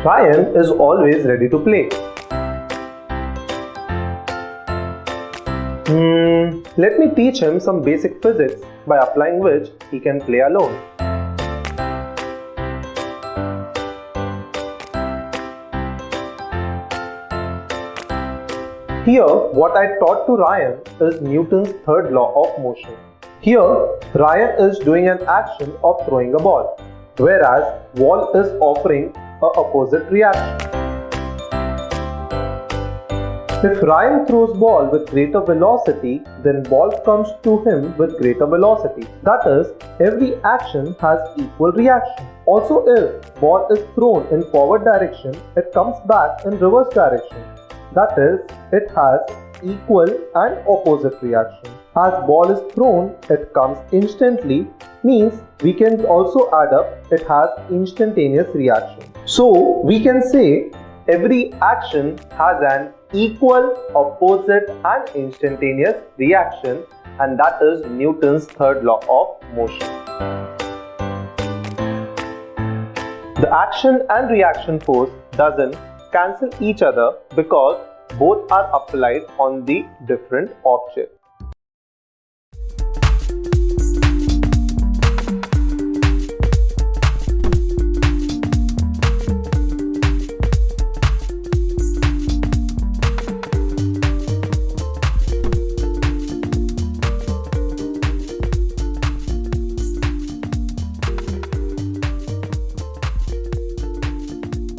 Ryan is always ready to play. Let me teach him some basic physics by applying which he can play alone. Here, what I taught to Ryan is Newton's third law of motion. Here, Ryan is doing an action of throwing a ball, whereas ball is offering an opposite reaction. If Ryan throws ball with greater velocity, then ball comes to him with greater velocity. That is, every action has equal reaction. Also, if ball is thrown in forward direction, it comes back in reverse direction. That is, it has equal and opposite reaction. As ball is thrown, it comes instantly, means we can also add up it has instantaneous reaction. So we can say every action has an equal, opposite and instantaneous reaction, and that is Newton's third law of motion. The action and reaction force doesn't cancel each other because both are applied on the different object.